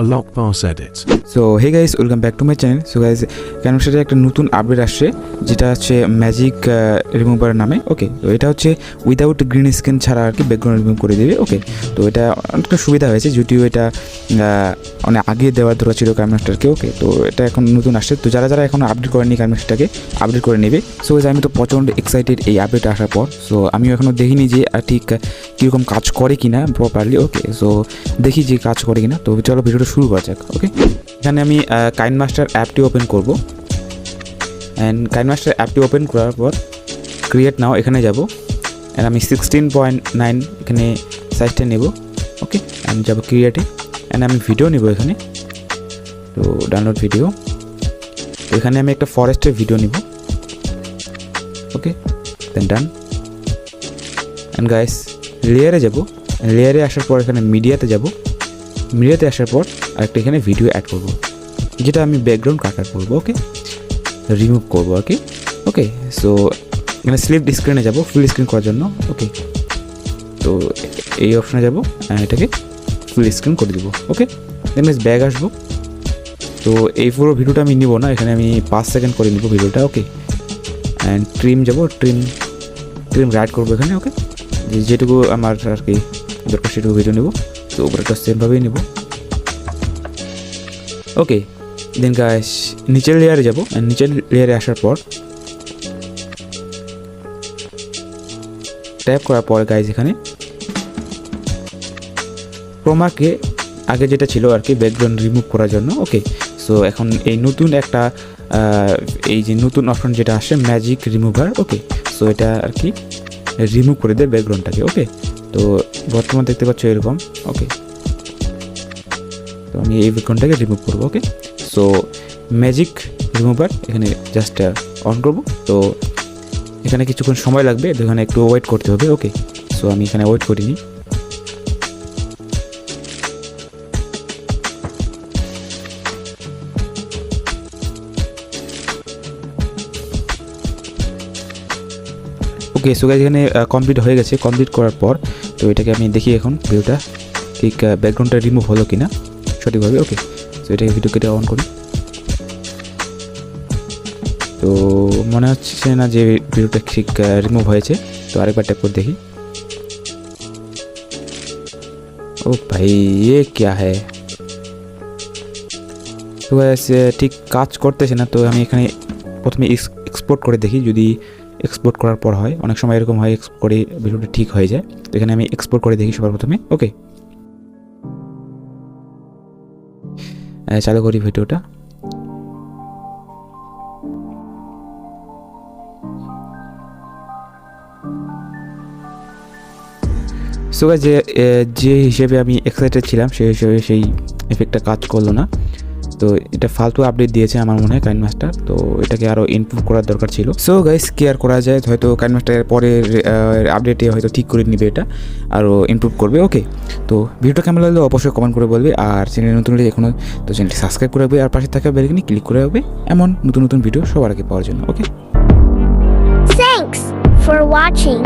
Alok Pass Edit. So hey guys, welcome back to my channel. So guys, ক্যানভাসটারে একটা নতুন update আসছে যেটা হচ্ছে ম্যাজিক রিমুভার নামে। ওকে, তো এটা হচ্ছে উইদাউট গ্রিন স্ক্রিন ছাড়া আর কি ব্যাকগ্রাউন্ড রিমুভ করে দেবে। ওকে, তো এটা অনেকটা সুবিধা হয়েছে, যদিও এটা অনেক আগে দেওয়ার দরকার ছিল কাইনমাস্টারকে। ওকে, তো এটা এখন নতুন আসছে, তো যারা যারা এখন আপডেট করেনি কাইনমাস্টারটাকে আপডেট করে নেবে। সো গাইস, আমি তো প্রচণ্ড এক্সাইটেড এই আপডেট আসার পর। সো আমিও এখনও দেখিনি যে ঠিক কীরকম কাজ করে কিনা প্রপারলি। ওকে, সো দেখি যে কাজ করে কিনা। তো চলো ভিডিওটা শুরু করা যাক। ওকে, এখানে আমি কাইনমাস্টার অ্যাপটি ওপেন করব। অ্যান্ড কাইনমাস্টার অ্যাপটি ওপেন করার পর ক্রিয়েট নাও এখানে যাব। অ্যান্ড আমি 16.9 এখানে সাইজটা নেব। ওকে, অ্যান্ড যাবো ক্রিয়েটে। অ্যান্ড আমি ভিডিও নেব এখানে, তো ডাউনলোড ভিডিও। তো এখানে আমি একটা ফরেস্টের ভিডিও নিব। ওকে, দেন ডান। অ্যান্ড গাইস, লেয়ারে যাব। লেয়ারে আসার পর এখানে মিডিয়াতে যাব। মিডিয়াতে আসার পর আরেকটা এখানে ভিডিও অ্যাড করব, যেটা আমি ব্যাকগ্রাউন্ড কাটার করবো। ওকে, রিমুভ করবো আর কি। ওকে, সো এখানে স্লিপ স্ক্রিনে যাব ফুল স্ক্রিন করার জন্য। ওকে, তো এই অপশানে যাব, এটাকে ফুল স্ক্রিন করে দেবো। ওকে, দেন ব্যাগ আসবো। তো এই পুরো ভিডিওটা আমি নিব না, এখানে আমি 5 সেকেন্ড করে নিব ভিডিওটা। ওকে, অ্যান্ড ট্রিম যাব, ট্রিম রাইট করবো এখানে। ওকে, যেটুকু আমার আর কি দরকার সেটুকু ভিডিও নেব। তো উপরেটা সেমভাবেই নেব। ওকে, দেন গাইস নিচের লেয়ারে যাব। নিচের লেয়ারে আসার পর ট্যাপ করার পর গাইস এখানে ক্রোমাকে আগে যেটা ছিল আর কি ব্যাকগ্রাউন্ড রিমুভ করার জন্য। ওকে, সো এখন এই নতুন একটা এই যে নতুন অপশন যেটা আসে ম্যাজিক রিমুভার। ওকে, সো এটা আর কি রিমুভ করে দেয় ব্যাকগ্রাউন্ডটাকে। ওকে, তো বর্তমান দেখতে পাচ্ছ এরকম। ওকে, তো আমি এই ব্যাকগ্রাউন্ডটাকে রিমুভ করবো। ওকে, সো ম্যাজিক রিমুভার এখানে জাস্ট অন করব। তো এখানে কিছুক্ষণ সময় লাগবে, এখানে একটু ওয়েট করতে হবে। ওকে, সো আমি এখানে ওয়েট করিনি। ওকে, সো গাইস এখানে কমপ্লিট হয়ে গেছে। কমপ্লিট করার পর তো এটাকে আমি দেখি এখন ভিডিওটা ঠিক ব্যাকগ্রাউন্ডটা রিমুভ হলো কিনা সঠিকভাবে। ওকে, সো এটাকে ভিডিও কেটে অন করি। তো মনে হচ্ছে না যে ভিডিওটা ঠিক রিমুভ হয়েছে, তো আরেকবার ট্যাপ করে দেখি। ও ভাই, ये क्या है? তো ঠিক কাজ করতেছে না। তো আমি এখানে প্রথমে এক্সপোর্ট করে দেখি, যদি এক্সপোর্ট করার পর হয়, অনেক সময় এরকম হয় এক্সপোর্ট করে ভিডিওটা ঠিক হয়ে যায়। তো এখানে আমি এক্সপোর্ট করে দেখি সবার প্রথমে। ওকে, চালু করি ভিডিওটা। সো গাইস, যে হিসেবে আমি এক্সাইটেড ছিলাম সেই হিসেবে সেই এফেক্টটা কাজ করলো না। তো এটা ফালতু আপডেট দিয়েছে আমার মনে হয় কাইনমাস্টার। তো এটাকে আরও ইমপ্রুভ করার দরকার ছিল। সো গাইস, কি আর করা যায়, হয়তো কাইনমাস্টারের পরের আপডেটে হয়তো ঠিক করে নিবে, এটা আরও ইমপ্রুভ করবে। ওকে, তো ভিডিওটা কেমন লাগলে অবশ্যই কমেন্ট করে বলবে। আর চ্যানেল নতুন হলে এখনও তো চ্যানেলটি সাবস্ক্রাইব করে রাখবে, আর পাশে থাকা বেলআইকনে ক্লিক করে রাখবে এমন নতুন নতুন ভিডিও সবার আগে পাওয়ার জন্য। ওকে, Thanks for watching.